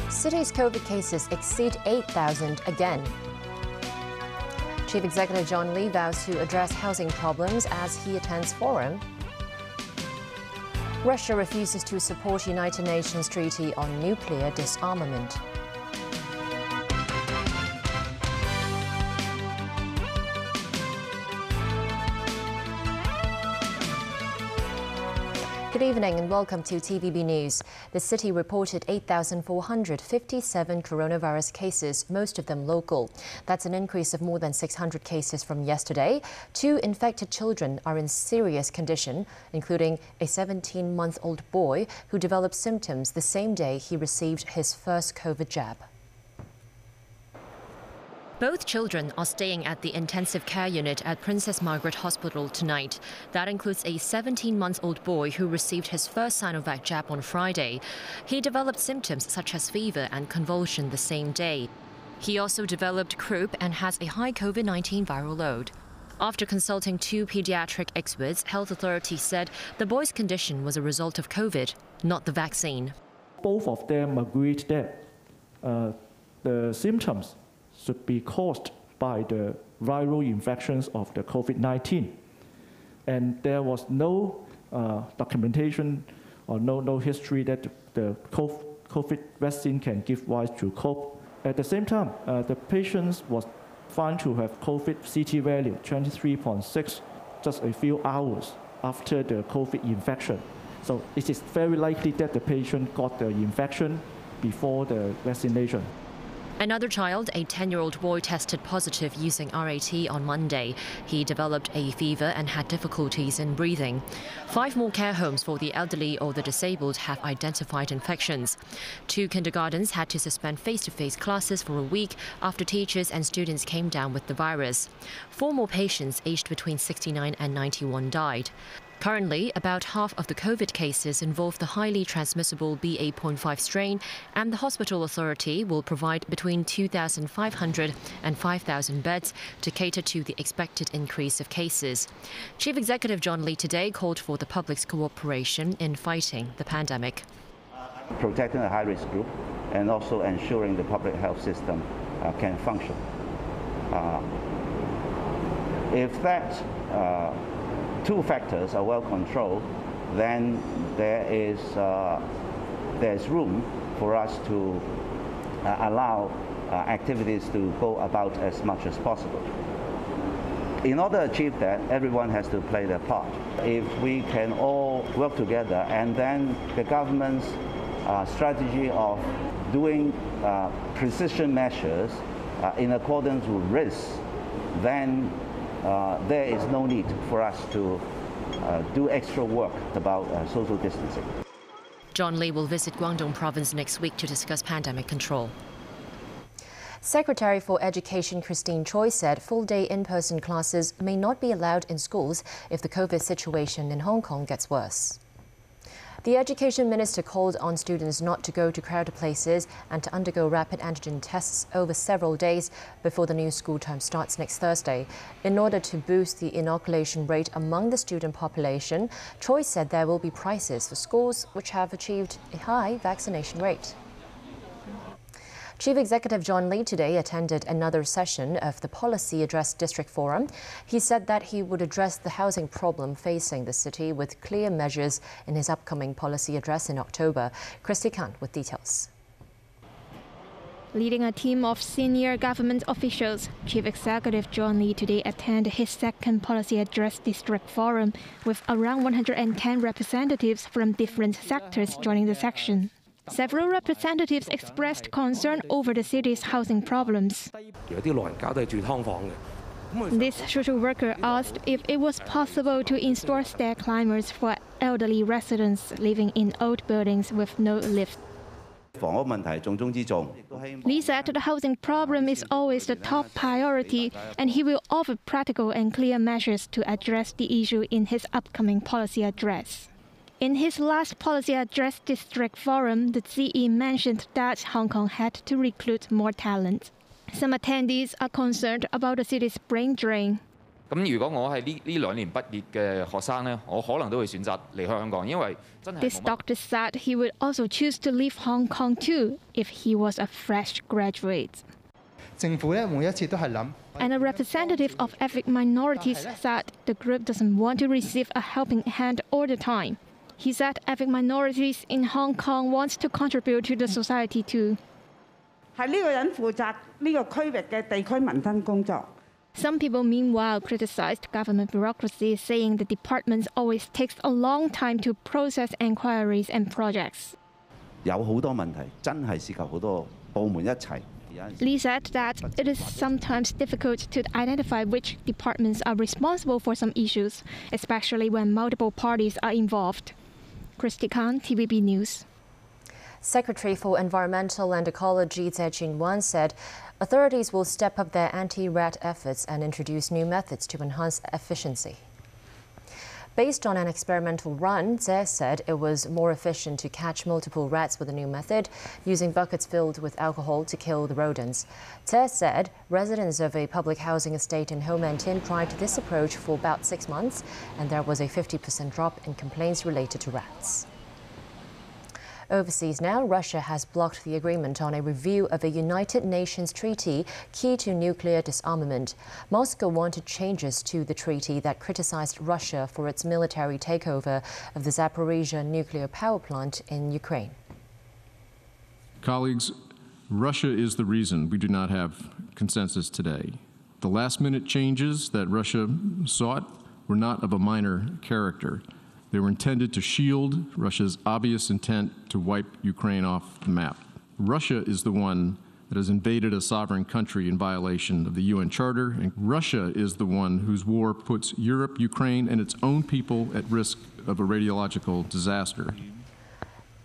City's COVID cases exceed 8,000 again. Chief Executive John Lee vows to address housing problems as he attends forum. Russia refuses to support United Nations Treaty on Nuclear Disarmament. Good evening and welcome to TVB News. The city reported 8,457 coronavirus cases, most of them local. That's an increase of more than 600 cases from yesterday. 2 infected children are in serious condition, including a 17-month-old boy who developed symptoms the same day he received his first COVID jab. Both children are staying at the intensive care unit at Princess Margaret Hospital tonight. That includes a 17-month-old boy who received his first Sinovac jab on Friday. He developed symptoms such as fever and convulsion the same day. He also developed croup and has a high COVID-19 viral load. After consulting 2 pediatric experts, health authorities said the boy's condition was a result of COVID, not the vaccine. Both of them agreed that the symptoms should be caused by the viral infections of the COVID-19. And there was no documentation or no history that the COVID vaccine can give rise to COP. At the same time, the patient was found to have COVID CT value 23.6 just a few hours after the COVID infection. So it is very likely that the patient got the infection before the vaccination. Another child, a 10-year-old boy, tested positive using RAT on Monday. He developed a fever and had difficulties in breathing. 5 more care homes for the elderly or the disabled have identified infections. 2 kindergartens had to suspend face-to-face classes for a week after teachers and students came down with the virus. 4 more patients aged between 69 and 91 died. Currently, about half of the COVID cases involve the highly transmissible BA.5 strain, and the hospital authority will provide between 2,500 and 5,000 beds to cater to the expected increase of cases. Chief Executive John Lee today called for the public's cooperation in fighting the pandemic. Protecting the high-risk group and also ensuring the public health system can function. If that 2 factors are well controlled, then there's room for us to allow activities to go about as much as possible. In order to achieve that, everyone has to play their part. If we can all work together and then the government's strategy of doing precision measures in accordance with risks, then there is no need for us to do extra work about social distancing. John Lee will visit Guangdong province next week to discuss pandemic control. Secretary for Education Christine Choi said full-day in-person classes may not be allowed in schools if the COVID situation in Hong Kong gets worse. The Education Minister called on students not to go to crowded places and to undergo rapid antigen tests over several days before the new school term starts next Thursday. In order to boost the inoculation rate among the student population, Choi said there will be prizes for schools which have achieved a high vaccination rate. Chief Executive John Lee today attended another session of the Policy Address District Forum. He said that he would address the housing problem facing the city with clear measures in his upcoming policy address in October. Christy Khan with details. Leading a team of senior government officials, Chief Executive John Lee today attended his second Policy Address District Forum with around 110 representatives from different sectors joining the section. Several representatives expressed concern over the city's housing problems. This social worker asked if it was possible to install stair climbers for elderly residents living in old buildings with no lift. Lee said the housing problem is always the top priority, and he will offer practical and clear measures to address the issue in his upcoming policy address. In his last Policy Address District Forum, the CE mentioned that Hong Kong had to recruit more talent. Some attendees are concerned about the city's brain drain. 咁如果我係呢2年畢業嘅學生咧，我可能都會選擇離開香港，因為真係。This doctor said he would also choose to leave Hong Kong too if he was a fresh graduate. 政府咧每一次都係諗。And a representative of ethnic minorities said the group doesn't want to receive a helping hand all the time. He said ethnic minorities in Hong Kong want to contribute to the society too. 係呢個人負責呢個區域嘅地區民生工作。Some people, meanwhile, criticized government bureaucracy, saying the department always takes a long time to process inquiries and projects. 有好多問題真係涉及好多部門一齊。Lee said that it is sometimes difficult to identify which departments are responsible for some issues, especially when multiple parties are involved. Christy Khan, TVB News. Secretary for Environmental and Ecology Tse Chin-wan said authorities will step up their anti-rat efforts and introduce new methods to enhance efficiency. Based on an experimental run, Tse said it was more efficient to catch multiple rats with a new method, using buckets filled with alcohol to kill the rodents. Tse said residents of a public housing estate in Ho Man Tin tried this approach for about 6 months, and there was a 50% drop in complaints related to rats. Overseas now, Russia has blocked the agreement on a review of a United Nations treaty key to nuclear disarmament. Moscow wanted changes to the treaty that criticized Russia for its military takeover of the Zaporizhzhia nuclear power plant in Ukraine. Colleagues, Russia is the reason we do not have consensus today. The last-minute changes that Russia sought were not of a minor character. They were intended to shield Russia's obvious intent to wipe Ukraine off the map. Russia is the one that has invaded a sovereign country in violation of the UN Charter, and Russia is the one whose war puts Europe, Ukraine, and its own people at risk of a radiological disaster.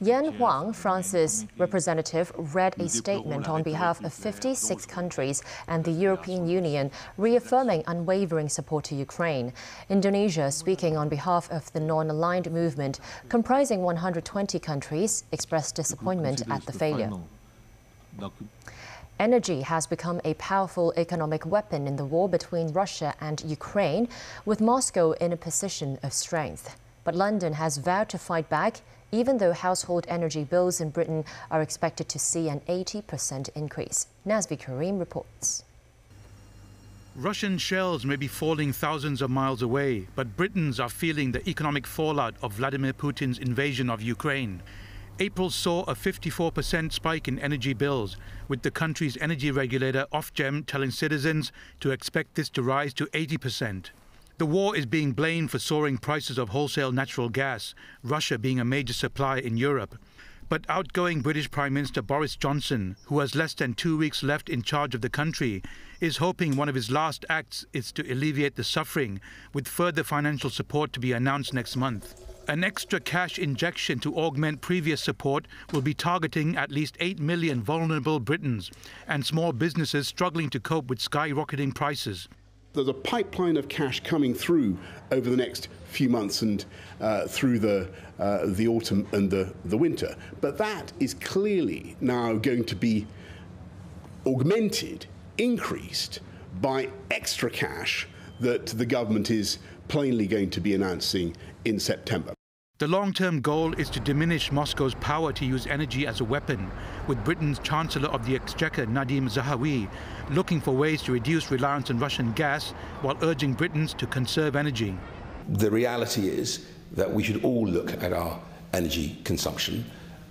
Yan Huang, France's representative, read a statement on behalf of 56 countries and the European Union, reaffirming unwavering support to Ukraine. Indonesia, speaking on behalf of the non-aligned movement, comprising 120 countries, expressed disappointment at the failure. Energy has become a powerful economic weapon in the war between Russia and Ukraine, with Moscow in a position of strength. But London has vowed to fight back, even though household energy bills in Britain are expected to see an 80% increase. Nazvi Karim reports. Russian shells may be falling thousands of miles away, but Britons are feeling the economic fallout of Vladimir Putin's invasion of Ukraine. April saw a 54% spike in energy bills, with the country's energy regulator Ofgem telling citizens to expect this to rise to 80%. The war is being blamed for soaring prices of wholesale natural gas, Russia being a major supplier in Europe. But outgoing British Prime Minister Boris Johnson, who has less than 2 weeks left in charge of the country, is hoping one of his last acts is to alleviate the suffering, with further financial support to be announced next month. An extra cash injection to augment previous support will be targeting at least 8 million vulnerable Britons and small businesses struggling to cope with skyrocketing prices. There's a pipeline of cash coming through over the next few months and through the autumn and the winter. But that is clearly now going to be augmented, increased by extra cash that the government is plainly going to be announcing in September. The long-term goal is to diminish Moscow's power to use energy as a weapon, with Britain's Chancellor of the Exchequer, Nadim Zahawi, looking for ways to reduce reliance on Russian gas while urging Britons to conserve energy. The reality is that we should all look at our energy consumption.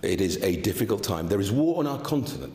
It is a difficult time. There is war on our continent.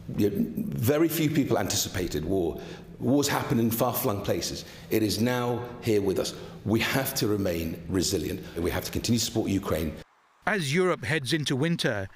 Very few people anticipated war. Wars happen in far-flung places. It is now here with us. We have to remain resilient. We have to continue to support Ukraine. As Europe heads into winter,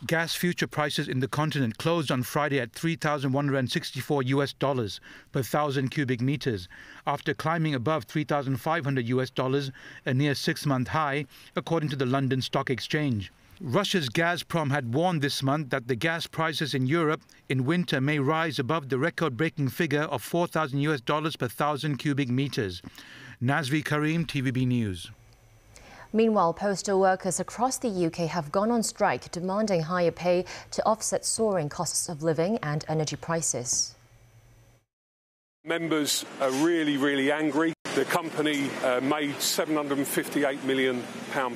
gas future prices in the continent closed on Friday at $3,164 per 1,000 cubic meters, after climbing above $3,500, a near 6-month high, according to the London Stock Exchange. Russia's Gazprom had warned this month that the gas prices in Europe in winter may rise above the record-breaking figure of $4,000 per 1,000 cubic meters. Nazvi Karim, TVB News. Meanwhile, postal workers across the UK have gone on strike, demanding higher pay to offset soaring costs of living and energy prices. Members are really angry. The company made £758 million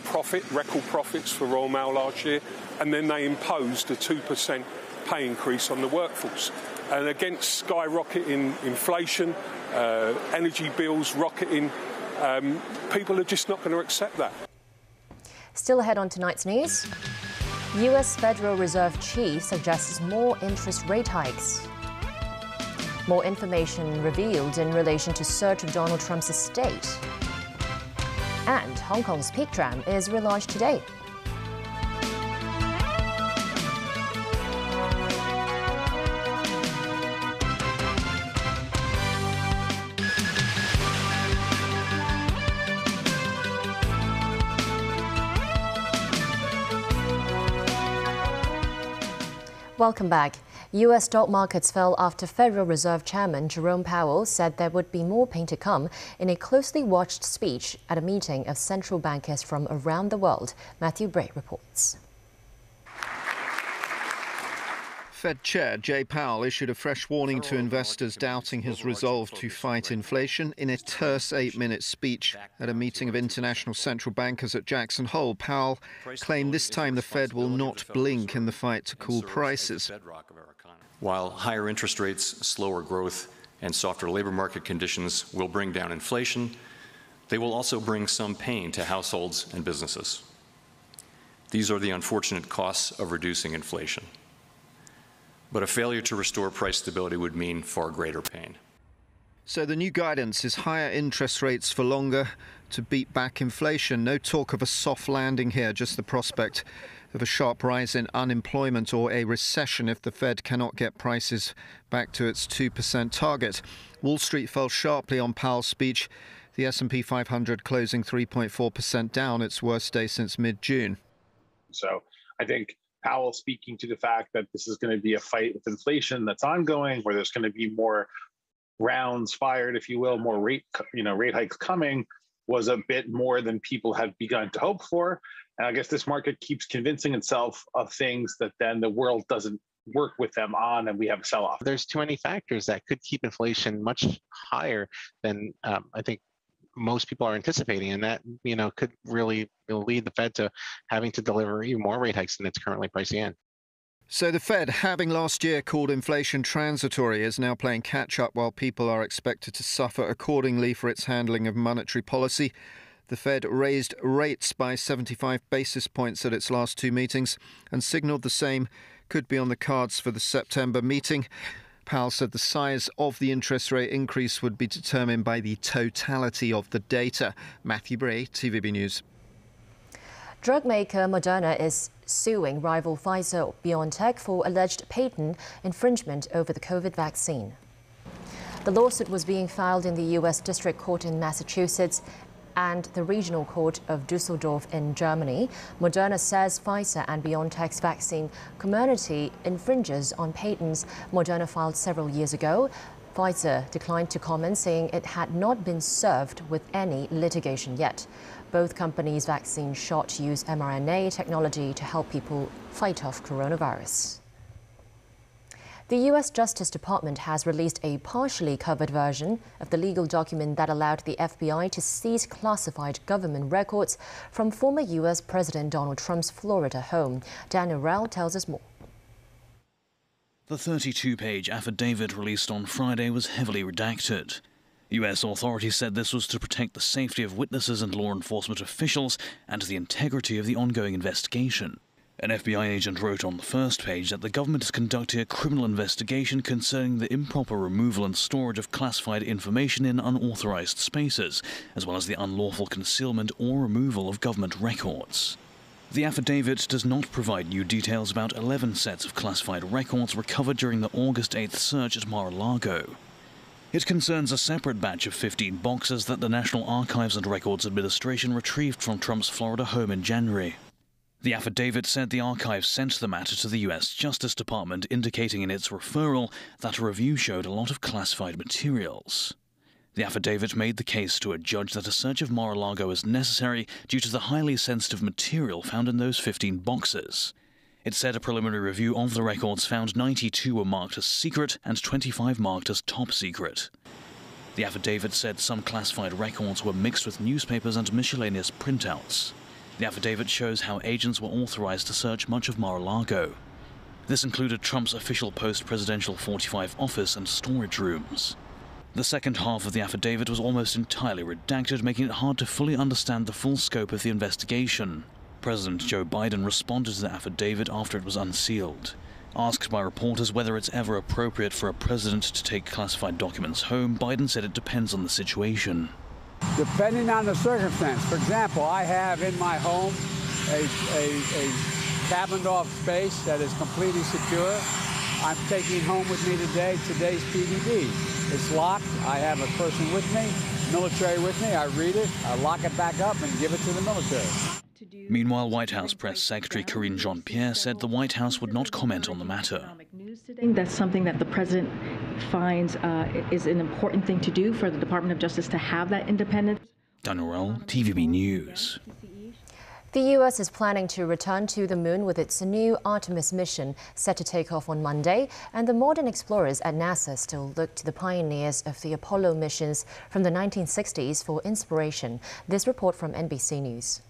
profit, record profits for Royal Mail last year, and then they imposed a 2% pay increase on the workforce. And against skyrocketing inflation, energy bills rocketing, people are just not going to accept that. Still ahead on tonight's news, US Federal Reserve Chief suggests more interest rate hikes. More information revealed in relation to search of Donald Trump's estate. And Hong Kong's peak tram is relaunched today. Welcome back. U.S. stock markets fell after Federal Reserve Chairman Jerome Powell said there would be more pain to come in a closely watched speech at a meeting of central bankers from around the world. Matthew Bray reports. Fed Chair Jay Powell issued a fresh warning to investors doubting his resolve to fight inflation in a terse 8-minute speech at a meeting of international central bankers at Jackson Hole. Powell claimed this time the Fed will not blink in the fight to cool prices. While higher interest rates, slower growth, and softer labor market conditions will bring down inflation, they will also bring some pain to households and businesses. These are the unfortunate costs of reducing inflation. But a failure to restore price stability would mean far greater pain. So the new guidance is higher interest rates for longer to beat back inflation. No talk of a soft landing here, just the prospect of a sharp rise in unemployment or a recession if the Fed cannot get prices back to its 2% target. Wall Street fell sharply on Powell's speech. The S&P 500 closing 3.4% down, its worst day since mid-June. So I think Powell speaking to the fact that this is going to be a fight with inflation that's ongoing, where there's going to be more rounds fired, if you will, more rate hikes coming, was a bit more than people had begun to hope for. And I guess this market keeps convincing itself of things that then the world doesn't work with them on, and we have a sell-off. There's too many factors that could keep inflation much higher than I think most people are anticipating, and that could really lead the Fed to having to deliver even more rate hikes than it's currently pricing in. So the Fed, having last year called inflation transitory, is now playing catch-up while people are expected to suffer accordingly for its handling of monetary policy. The Fed raised rates by 75 basis points at its last two meetings and signalled the same could be on the cards for the September meeting. Powell said the size of the interest rate increase would be determined by the totality of the data. Matthew Bray, TVB News. Drug maker Modena is suing rival Pfizer BioNTech for alleged patent infringement over the COVID vaccine. The lawsuit was being filed in the U.S. District Court in Massachusetts and the Regional Court of Dusseldorf in Germany. Modena says Pfizer and BioNTech's vaccine Comirnaty infringes on patents Modena filed several years ago. Pfizer declined to comment, saying it had not been served with any litigation yet. Both companies' vaccine shots use mRNA technology to help people fight off coronavirus. The U.S. Justice Department has released a partially covered version of the legal document that allowed the FBI to seize classified government records from former U.S. President Donald Trump's Florida home. Daniel Rao tells us more. The 32-page affidavit released on Friday was heavily redacted. U.S. authorities said this was to protect the safety of witnesses and law enforcement officials and the integrity of the ongoing investigation. An FBI agent wrote on the first page that the government is conducting a criminal investigation concerning the improper removal and storage of classified information in unauthorized spaces, as well as the unlawful concealment or removal of government records. The affidavit does not provide new details about 11 sets of classified records recovered during the August 8th search at Mar-a-Lago. It concerns a separate batch of 15 boxes that the National Archives and Records Administration retrieved from Trump's Florida home in January. The affidavit said the archives sent the matter to the U.S. Justice Department, indicating in its referral that a review showed a lot of classified materials. The affidavit made the case to a judge that a search of Mar-a-Lago is necessary due to the highly sensitive material found in those 15 boxes. It said a preliminary review of the records found 92 were marked as secret and 25 marked as top secret. The affidavit said some classified records were mixed with newspapers and miscellaneous printouts. The affidavit shows how agents were authorized to search much of Mar-a-Lago. This included Trump's official post-presidential 45 office and storage rooms. The second half of the affidavit was almost entirely redacted, making it hard to fully understand the full scope of the investigation. President Joe Biden responded to the affidavit after it was unsealed. Asked by reporters whether it's ever appropriate for a president to take classified documents home, Biden said it depends on the situation. Depending on the circumstance. For example, I have in my home a cabined-off space that is completely secure. I'm taking home with me today today's TVB. It's locked. I have a person with me, military with me. I read it, I lock it back up, and give it to the military. Meanwhile, White House Press Secretary Karine Jean-Pierre said the White House would not comment on the matter. That's something that the president finds is an important thing to do for the Department of Justice to have that independence. Dan Norell, TVB News. The U.S. is planning to return to the moon with its new Artemis mission, set to take off on Monday, and the modern explorers at NASA still look to the pioneers of the Apollo missions from the 1960s for inspiration. This report from NBC News.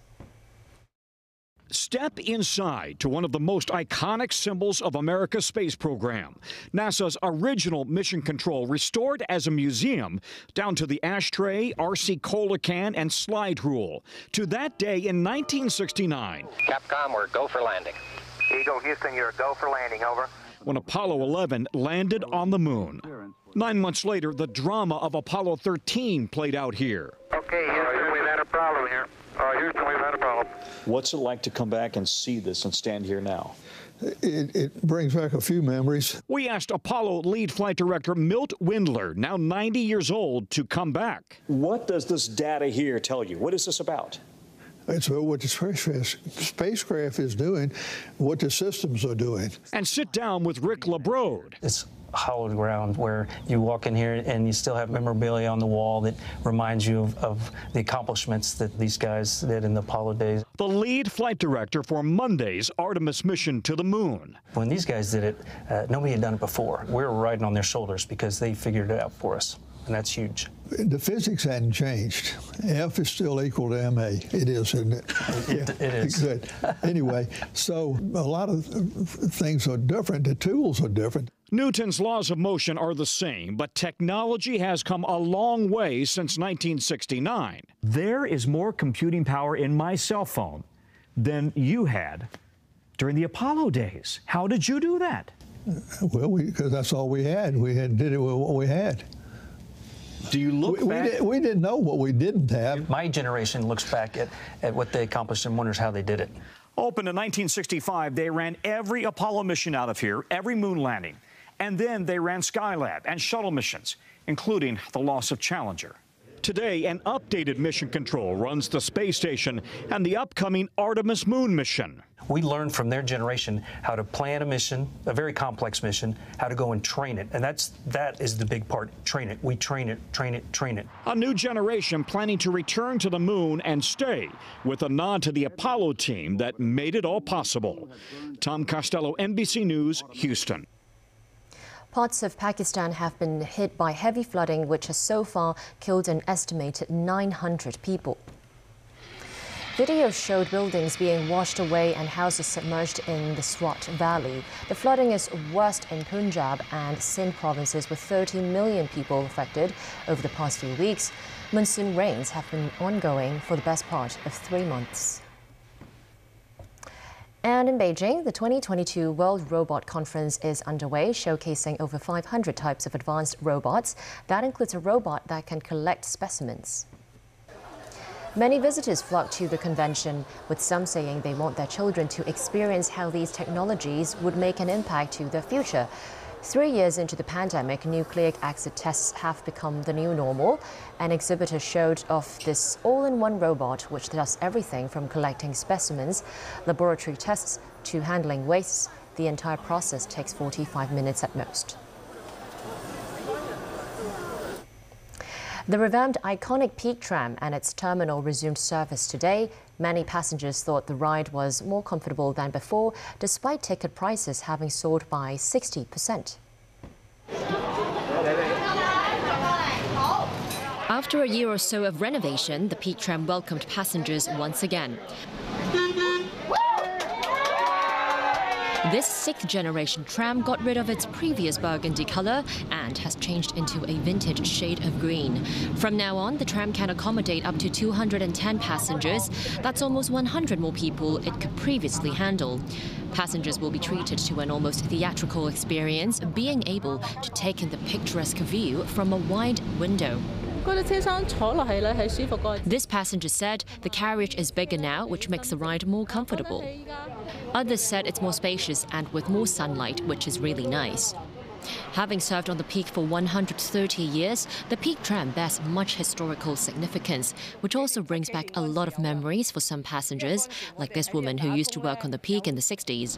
Step inside to one of the most iconic symbols of America's space program. NASA's original mission control restored as a museum, down to the ashtray, RC cola can, and slide rule. To that day in 1969. Capcom, we're go for landing. Eagle Houston, you're go for landing, over. When Apollo 11 landed on the moon. 9 months later, the drama of Apollo 13 played out here. Okay, Houston, we've had a problem here. Houston, we've had a problem. What's it like to come back and see this and stand here now? It brings back a few memories. We asked Apollo lead flight director Milt Windler, now 90 years old, to come back. What does this data here tell you? What is this about? It's what the spacecraft is doing, what the systems are doing. And sit down with Rick LeBrode. It's hallowed ground where you walk in here and you still have memorabilia on the wall that reminds you of the accomplishments that these guys did in the Apollo days. The lead flight director for Monday's Artemis mission to the moon. When these guys did it, nobody had done it before. We were riding on their shoulders because they figured it out for us, and that's huge. The physics hadn't changed. F is still equal to MA. It is, isn't it? It is. Good. Anyway, so a lot of things are different. The tools are different. Newton's laws of motion are the same, but technology has come a long way since 1969. There is more computing power in my cell phone than you had during the Apollo days. How did you do that? Well, because that's all we had. We did it with what we had. Do you look back? We didn't know what we didn't have. My generation looks back at what they accomplished and wonders how they did it. Opened in 1965, they ran every Apollo mission out of here, every moon landing. And then they ran Skylab and shuttle missions, including the loss of Challenger. Today, an updated mission control runs the space station and the upcoming Artemis moon mission. We learned from their generation how to plan a mission, a very complex mission, how to go and train it. And that is the big part. Train it. We train it, train it, train it. A new generation planning to return to the moon and stay, with a nod to the Apollo team that made it all possible. Tom Costello, NBC News, Houston. Parts of Pakistan have been hit by heavy flooding, which has so far killed an estimated 900 people. Video showed buildings being washed away and houses submerged in the Swat Valley. The flooding is worst in Punjab and Sindh provinces, with 30 million people affected over the past few weeks. Monsoon rains have been ongoing for the best part of 3 months. And in Beijing, the 2022 World Robot Conference is underway, showcasing over 500 types of advanced robots. That includes a robot that can collect specimens. Many visitors flock to the convention, with some saying they want their children to experience how these technologies would make an impact to their future. 3 years into the pandemic, nucleic acid tests have become the new normal. An exhibitor showed off this all-in-one robot, which does everything from collecting specimens, laboratory tests, to handling wastes. The entire process takes 45 minutes at most. The revamped iconic Peak Tram and its terminal resumed service today. Many passengers thought the ride was more comfortable than before, despite ticket prices having soared by 60%. After a year or so of renovation, the Peak Tram welcomed passengers once again. This sixth-generation tram got rid of its previous burgundy colour and has changed into a vintage shade of green. From now on, the tram can accommodate up to 210 passengers. That's almost 100 more people it could previously handle. Passengers will be treated to an almost theatrical experience, being able to take in the picturesque view from a wide window. This passenger said the carriage is bigger now, which makes the ride more comfortable. Others said it's more spacious and with more sunlight, which is really nice. Having served on the Peak for 130 years, the Peak Tram bears much historical significance, which also brings back a lot of memories for some passengers, like this woman who used to work on the Peak in the 60s.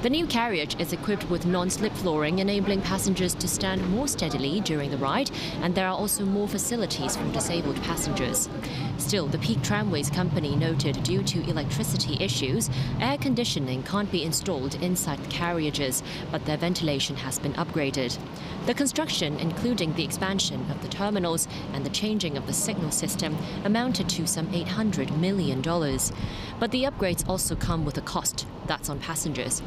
The new carriage is equipped with non-slip flooring, enabling passengers to stand more steadily during the ride, and there are also more facilities for disabled passengers. Still, the Peak Tramways company noted due to electricity issues, air conditioning can't be installed inside the carriages, but their ventilation has been upgraded. The construction, including the expansion of the terminals and the changing of the signal system, amounted to some $800 million. But the upgrades also come with a cost. That's on passengers.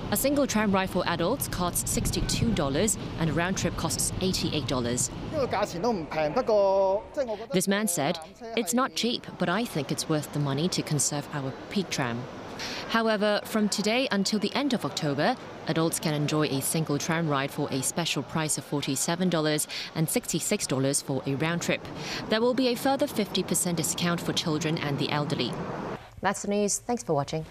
A single tram ride for adults costs $62 and a round trip costs $88. This man said, "It's not cheap, but I think it's worth the money to conserve our Peak Tram." However, from today until the end of October, adults can enjoy a single tram ride for a special price of $47 and $66 for a round trip. There will be a further 50% discount for children and the elderly. That's the news. Thanks for watching.